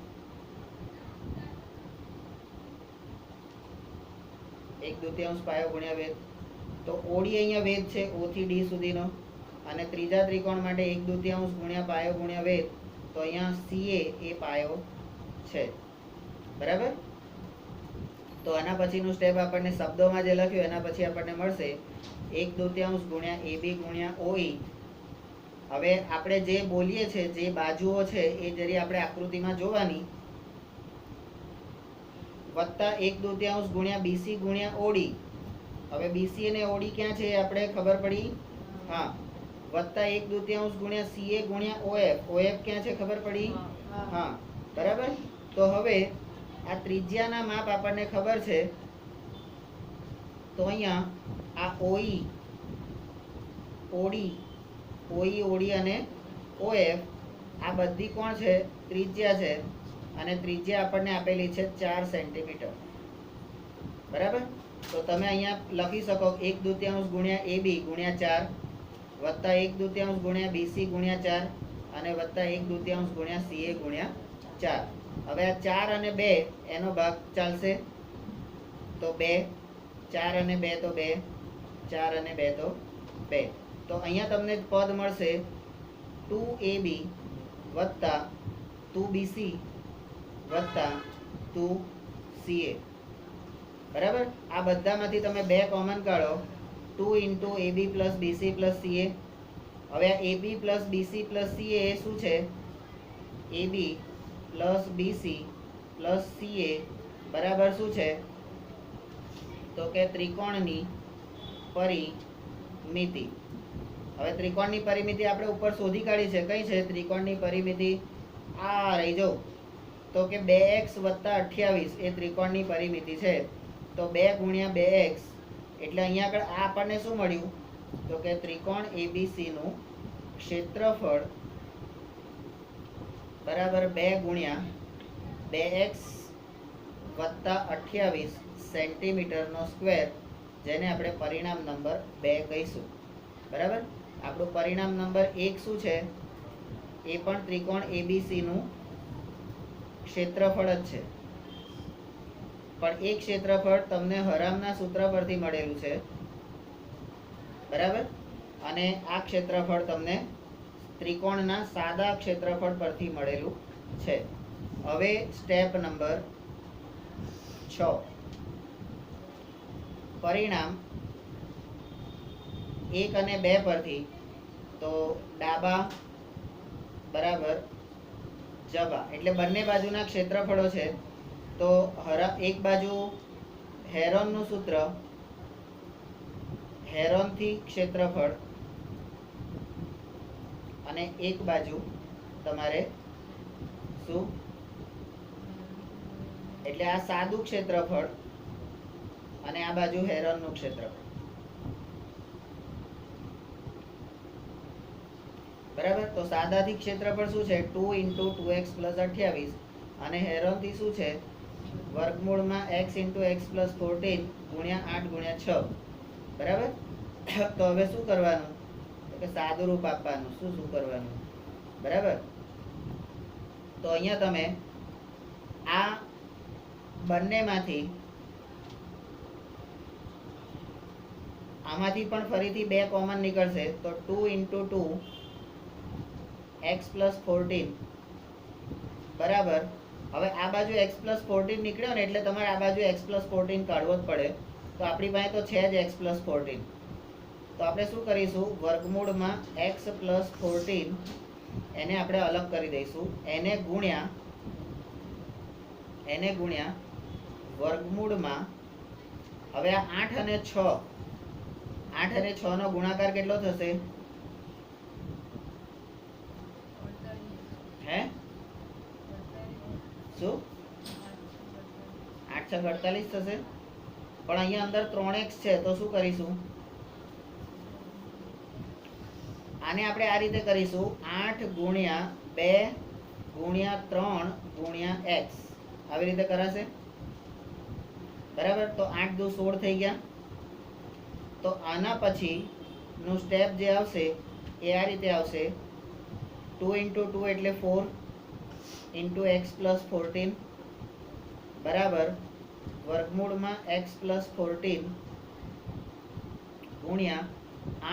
1/2 પાયો ગુણ્યા વેધ. તો OD અહીંયા વેધ છે, O થી D સુધીનો. અને ત્રીજા ત્રિકોણ માટે 1/2 ગુણ્યા પાયો ગુણ્યા વેધ. તો અહીંયા CA એ પાયો છે, બરાબર. તો આના પછીનું સ્ટેપ આપણને શબ્દોમાં જે લખ્યું એના પછી આપણને મળશે 1/2 ગુણ્યા AB ગુણ્યા OE. હવે આપણે જે બોલીએ છે, જે બાજુઓ છે એ જરી આપણે આકૃતિમાં જોવાની, વત્તા 1/2 ગુણ્યા BC ગુણ્યા OD. હવે BC અને OD ક્યાં છે આપણે ખબર પડી? હા. વત્તા 1/2 ગુણ્યા CA ગુણ્યા OF. OF ક્યાં છે ખબર પડી? હા, બરાબર. તો હવે આ ત્રિજ્યાના માપ આપણને ખબર છે. તો અહીંયા આ OE, OD અને OF આ બધી કોણ છે? ત્રિજ્યા છે. અને ત્રિજ્યા આપણને આપેલી છે 4 સેન્ટીમીટર, બરાબર. તો તમે અહીંયા લખી શકો 1/2 ગુણ્યા AB ગુણ્યા 4 વત્તા 1/2 ગુણ્યા BC ગુણ્યા 4 અને વત્તા 1/2 ગુણ્યા CA ગુણ્યા 4. હવે આ 4 અને 2 એનો ભાગ ચાલશે. તો 2, 4 અને 2 તો 2, 4 અને 2 તો 2. તો અહીંયા તમને પદ મળશે 2AB વત્તા 2BC વત્તા 2CA, બરાબર. આ બધામાંથી તમે 2 કોમન કાઢો, 2 × AB + BC + CA. હવે આ AB + BC + CA એ શું છે? AB + BC + CA બરાબર શું છે? તો કે ત્રિકોણની પરિમિતિ. હવે ત્રિકોણની પરિમિતિ આપણે ઉપર શોધી કાઢી છે. કઈ છે ત્રિકોણની પરિમિતિ? આ રહી જો. તો કે 2x + 28 એ ત્રિકોણની પરિમિતિ છે. તો 2 × 2x એટલે અહીંયા આગળ આ આપણને શું મળ્યું? તો કે ત્રિકોણ ABC નું ક્ષેત્રફળ બરાબર 2 × 2x + 28 સેન્ટીમીટરનો સ્ક્વેર, જેને આપણે પરિણામ નંબર 2 કહીશું, બરાબર. આપણું પરિણામ નંબર 1 શું છે? એ પણ ત્રિકોણ ABC નું ક્ષેત્રફળ જ છે. પણ એ ક્ષેત્રફળ તમને હરામના સૂત્ર પરથી મળેલું છે, બરાબર. અને આ ક્ષેત્રફળ તમને ત્રિકોણના સાદા ક્ષેત્રફળ પરથી મળેલું છે. હવે સ્ટેપ નંબર 6, પરિણામ 1 અને 2 પરથી. તો ડાબા બરાબર જબા એટલે બંને બાજુના ક્ષેત્રફળો છે. તો એક બાજુ હેરોનનું સૂત્ર, હેરોનથી ક્ષેત્રફળ, અને એક બાજુ તમારે શું એટલે આ સાદું ક્ષેત્રફળ અને આ બાજુ હેરોનનું ક્ષેત્રફળ, બરાબર. તો સાદાથી ક્ષેત્રફળ શું છે? 2 × 2x + 28 અને હેરોનથી શું છે? વર્ગમૂળમાં x × x + 14 × 8 × 6 બરાબર. તો હવે શું કરવાનું, તો કે સાદુરૂપ આપવાનું. શું શું કરવાનું, બરાબર. તો અહીંયા તમે આ બંનેમાંથી આમાંથી પણ ફરીથી 2 કોમન નીકળશે, તો 2 × 2 x + 14 બરાબર. હવે આ બાજુ x + 14 નીકળ્યો ને એટલે તમારે આ બાજુ x + 14 કાઢવો જ પડે. તો આપણી પાસે તો છે જ x + 14. તો આપણે શું કરીશું, વર્ગમૂળમાં x + 14 એને આપણે અલગ કરી દઈશું. એને ગુણ્યા વર્ગમૂળમાં, હવે આ 8 અને 6, 8 અને 6 નો ગુણાકાર કેટલો થશે? હે શું? 8 × 48 થશે. પણ અહીંયા અંદર 3x છે, તો શું કરીશું, આને આપણે આ રીતે કરીશું, 8 × 2 × 3 × x, આવી રીતે કરાશે, બરાબર. તો 8 × 2 = 16 થઈ ગયા. તો આના પછીનું સ્ટેપ જે આવશે એ આ રીતે આવશે, 2 × 2 એટલે 4 × x + 14 બરાબર, વર્ગમૂળમાં x + 14 ગુણ્યા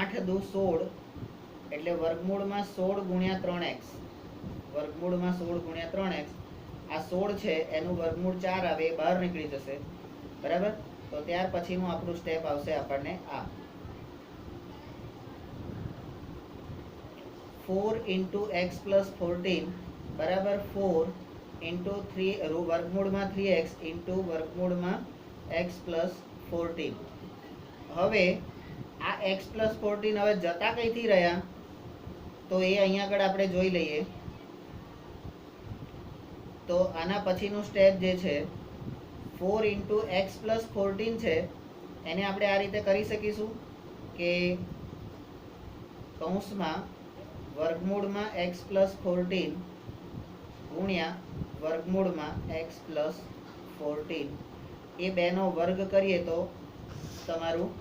8 × 2 = 16 એટલે વર્ગમૂળમાં 16 × 3x, વર્ગમૂળમાં 16 × 3x. આ 16 છે એનું વર્ગમૂળ 4 આવે, એ બહાર નીકળી જશે, બરાબર. તો ત્યાર પછીનું આપણું સ્ટેપ આવશે આપણને આ 4 × x + 14 બરાબર 4 × 3 વર્ગમૂળમાં 3x × વર્ગમૂળમાં x + 14. હવે આ x + 14 હવે જતા કઈથી રહ્યા, તો એ અહીંયા આગળ આપણે જોઈ લઈએ. તો આના પછીનું સ્ટેપ જે છે 4 × x + 14 છે, એને આપણે આ રીતે કરી શકીશું કે કૌંસમાં વર્ગમૂળમાં x + 14 ગુણ્યા વર્ગમૂળમાં x + 14, એ બેનો વર્ગ કરીએ તો તમારું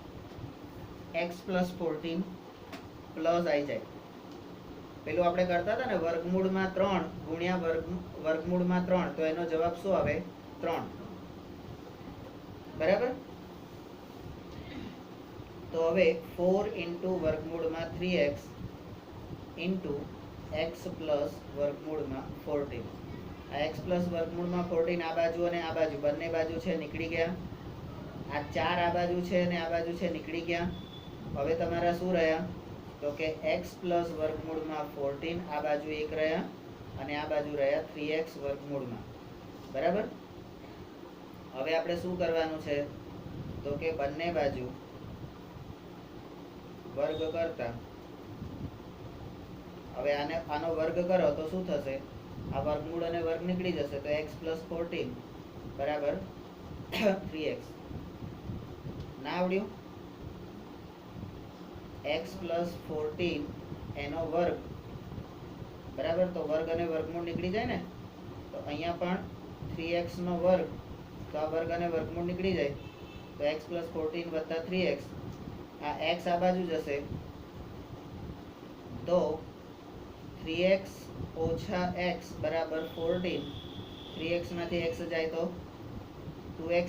x + 14 પ્લસ આવી જાય. પેલું આપણે કરતા હતા ને વર્ગમૂળમાં 3 ગુણ્યા વર્ગમૂળમાં 3, તો એનો જવાબ શું આવે, 3, બરાબર. તો હવે 4 × વર્ગમૂળમાં 3x × x + વર્ગમૂળમાં 14, આ x + વર્ગમૂળમાં 14 આ બાજુ અને આ બાજુ બંને બાજુ છે નીકળી ગયા. આ 4 આ બાજુ છે અને આ બાજુ છે નીકળી ગયા. હવે તમારા શું રહ્યા, તો કે x + વર્ગમૂળમાં 14 આ બાજુ 1 રહ્યા અને આ બાજુ રહ્યા 3x વર્ગમૂળમાં, બરાબર. હવે આપણે શું કરવાનું છે, તો કે બંને બાજુ વર્ગ કરતા, હવે આનો વર્ગ કરો તો શું થશે, આ વર્ગમૂળ અને વર્ગ નીકળી જશે, તો x + 14 બરાબર 3x. ના આવડ્યું, x + 14 એનો વર્ગ બરાબર. તો વર્ગ અને વર્ગમૂળ નીકળી જાય ને, તો અહીંયા પણ 3x નો વર્ગ, તો આ વર્ગ અને વર્ગમૂળ નીકળી જાય, તો x + 14 + 3x. આ x આ બાજુ જશે, તો 3x - x બરાબર 14, 3x માંથી x જાય તો 2x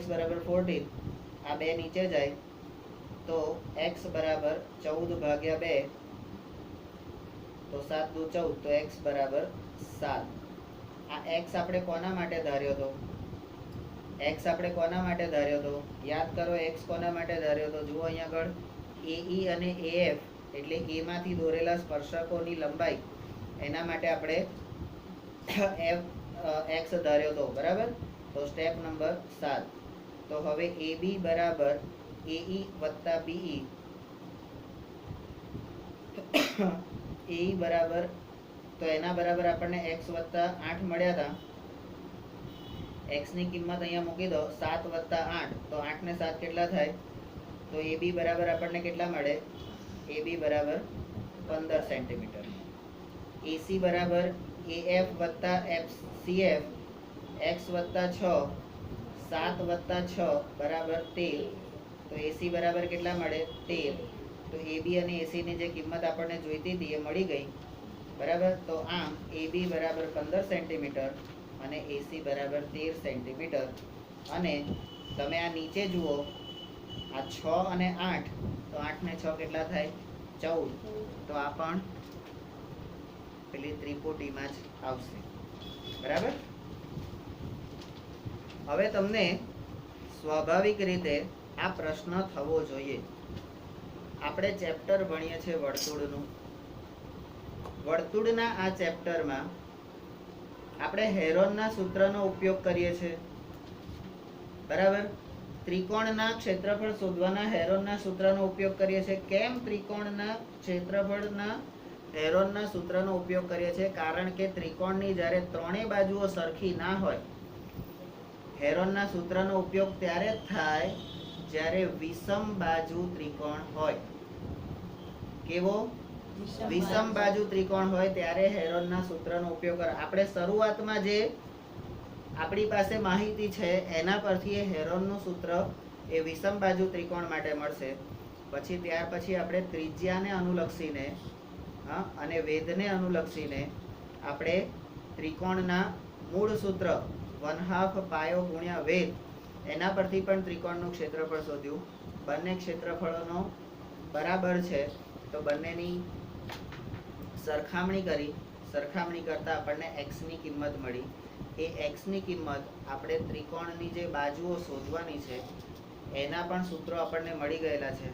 બરાબર 14, આ બે નીચે જાય તો x બરાબર 14/2, તો 7 × 2 = 14, તો x બરાબર 7. આ x આપણે કોના માટે ધાર્યો હતો, x આપણે કોના માટે ધાર્યો હતો, યાદ કરો. x કોના માટે ધાર્યો હતો, જુઓ અહીંયા આગળ AE અને AF એટલે A માંથી દોરેલા સ્પર્શકોની લંબાઈ, એના માટે આપણે x ધાર્યો હતો, બરાબર. તો સ્ટેપ નંબર 7. તો હવે AB બરાબર AE + BE, AE બરાબર, તો એના બરાબર આપણને x + 8 મળ્યા હતા. x ની કિંમત અહીંયા મૂકી દો, 7 + 8, તો 8 ને 7 કેટલા થાય, તો AB બરાબર આપણને કેટલા મળે, AB બરાબર 15 સેન્ટીમીટર. AC બરાબર AF + CF, x + 6, 7 + 6 બરાબર 13, તો એસી બરાબર કેટલા મળે 13. તો એબી અને એસીની જે કિંમત આપણને જોઈતી હતી એ મળી ગઈ બરાબર. તો આમ એબી બરાબર 15 સેન્ટીમીટર અને એસી બરાબર 13 સેન્ટીમીટર. અને તમે આ નીચે જુઓ, આ 6 અને 8, તો 8 ને 6 કેટલા થાય 14. તો આ પણ પેલી ત્રિપુટીમાં જ આવશે બરાબર. હવે તમને સ્વાભાવિક રીતે આ પ્રશ્ન થવો જોઈએ. આપણે ચેપ્ટર ભણીએ છીએ વર્તુળનું. વર્તુળના આ ચેપ્ટરમાં આપણે હેરોનના સૂત્રનો ઉપયોગ કરીએ છીએ બરાબર. ત્રિકોણના ક્ષેત્રફળ શોધવાના હેરોનના સૂત્રનો ઉપયોગ કરીએ છીએ. કેમ ત્રિકોણના ક્ષેત્રફળના હેરોનના સૂત્રનો ઉપયોગ કરીએ છીએ? કારણ કે ત્રિકોણની જ્યારે ત્રણેય બાજુઓ સરખી ના હોય, હેરોનના સૂત્રનો ઉપયોગ ત્યારે જ થાય જ્યારે વિષમ બાજુ ત્રિકોણ હોય. કેવો? વિષમ બાજુ ત્રિકોણ હોય ત્યારે હેરોનના સૂત્રનો ઉપયોગ કરે. આપણે શરૂઆતમાં જે આપણી પાસે માહિતી છે એના પરથી એ હેરોનનું સૂત્ર એ વિષમ બાજુ ત્રિકોણ માટે મળશે. પછી ત્યાર પછી આપણે ત્રિજ્યાને અનુલક્ષીને અને વેધને અનુલક્ષીને આપણે ત્રિકોણના મૂળ સૂત્ર 1/2 પાયો ગુણ્યા વેધ, એના પરથી પણ ત્રિકોણનું ક્ષેત્રફળ શોધ્યું. બંને ક્ષેત્રફળોનો બરાબર છે તો બંનેની સરખામણી કરી. સરખામણી કરતાં આપણને એક્સની કિંમત મળી. એ એક્સની કિંમત આપણે ત્રિકોણની જે બાજુઓ શોધવાની છે એના પણ સૂત્રો આપણને મળી ગયેલા છે.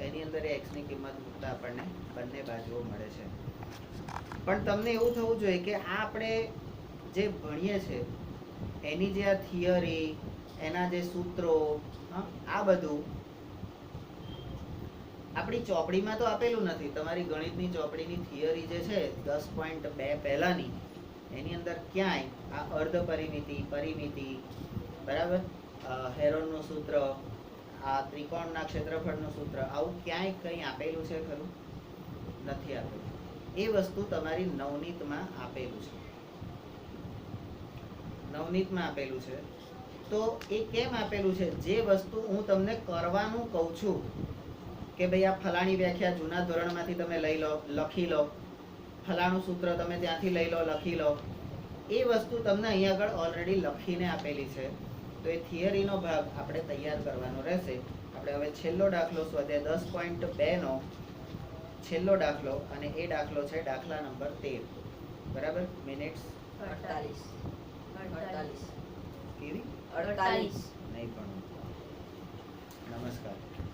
એની અંદર એક્સની કિંમત મૂકતા આપણને બંને બાજુઓ મળે છે. પણ તમને એવું થવું જોઈએ કે આ આપણે જે ભણીએ છીએ એની જે આ થિયરી, એના જે સૂત્રો, આ બધું આપણી ચોપડીમાં તો આપેલું નથી. તમારી ગણિતની ચોપડીની થિયરી જે છે 10.2 પહેલાની, એની અંદર ક્યાંય આ અર્ધ પરિમિતિ, પરિમિતિ બરાબર, હેરોનનું સૂત્ર, આ ત્રિકોણના ક્ષેત્રફળનું સૂત્ર, આવું ક્યાંય કંઈ આપેલું છે ખરું? નથી આપેલું. એ વસ્તુ તમારી નવનીતમાં આપેલું છે. નવનીતમાં આપેલું છે. તો એ કેમ આપેલું છે? જે વસ્તુ હું તમને કરવાનું કહું છું કે ભાઈ આ ફલાણી વ્યાખ્યા જૂના ધોરણમાંથી તમે લઈ લો, લખી લો, ફલાણું સૂત્ર તમે ત્યાંથી લઈ લો, લખી લો, એ વસ્તુ તમને અહીંયા આગળ ઓલરેડી લખીને આપેલી છે. તો એ થિયરીનો ભાગ આપણે તૈયાર કરવાનો રહેશે. આપણે હવે છેલ્લો દાખલો સ્વાધ્યાય 10.2 નો છેલ્લો દાખલો, અને એ દાખલો છે દાખલા નંબર 13 બરાબર. મિનિટ્સ 48 કેવી 48 નહીં પણ